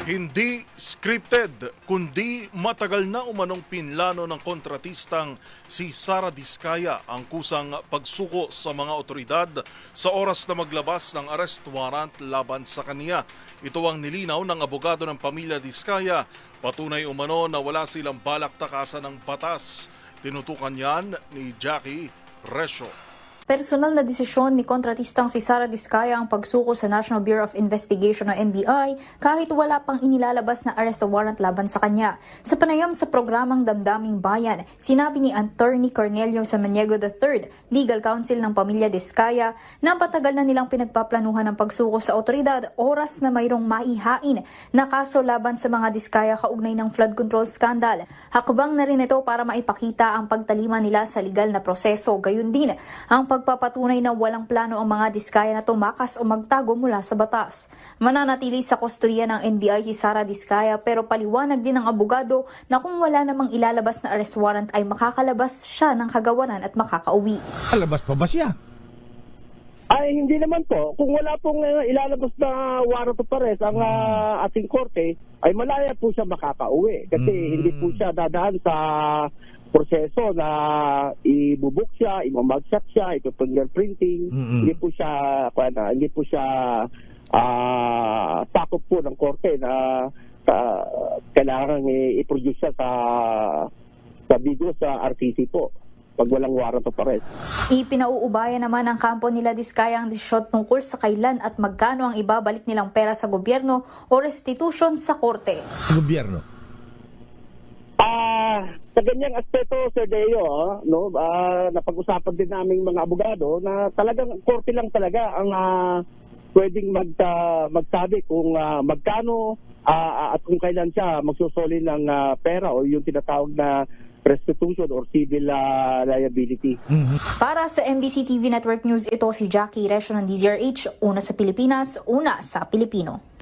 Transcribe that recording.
Hindi scripted, kundi matagal na umanong pinlano ng kontratistang si Sara Diskaya ang kusang pagsuko sa mga otoridad sa oras na maglabas ng arrest warrant laban sa kaniya. Ito ang nilinaw ng abogado ng pamilya Diskaya. Patunay umano na wala silang balak takasan ng batas. Tinutukan yan ni Jackie Resho. Personal na desisyon ni kontratistang si Sara Diskaya ang pagsuko sa National Bureau of Investigation o NBI kahit wala pang inilalabas na arrest warrant laban sa kanya. Sa panayam sa programang Damdaming Bayan, sinabi ni Attorney Cornelio Samaniego III, Legal Counsel ng pamilya Diskaya, na patagal na nilang pinagpaplanuhan ang pagsuko sa otoridad oras na mayroong maihain na kaso laban sa mga Diskaya kaugnay ng flood control scandal. Hakbang na rin ito para maipakita ang pagtalima nila sa legal na proseso. Gayun din ang pagpapatunay na walang plano ang mga Diskaya na tumakas o magtago mula sa batas. Mananatili sa kustodiya ng NBI si Sara Diskaya pero paliwanag din ng abogado na kung wala namang ilalabas na arrest warrant ay makakalabas siya ng kagawaran at makakauwi. Alabas pa ba siya? Ay, hindi naman po. Kung wala pong ilalabas na warrant of arrest ang ating korte, ay malaya po siya makakauwi. Kasi hindi po siya dadaan sa proseso na ibubuk siya, imamagshot siya, ito-fingerprinting. Hindi po siya sakop po ng korte na kailangan i-produce siya sa video sa RTC po pag walang warrant of arrest. Ipinauubaya naman ng kampo nila Diskaya ang desisyon tungkol sa kailan at magkano ang ibabalik nilang pera sa gobyerno o restitution sa korte. Gobyerno. Sa ganyang aspeto, Sir Deo, napag-usapan din naming mga abogado na talagang korte lang talaga ang pwedeng magsabi kung magkano at kung kailan siya magsusoli ng pera o yung tinatawag na restitution or civil liability. Para sa MBC TV Network News, ito si Jackie Resho ng DZRH, una sa Pilipinas, una sa Pilipino.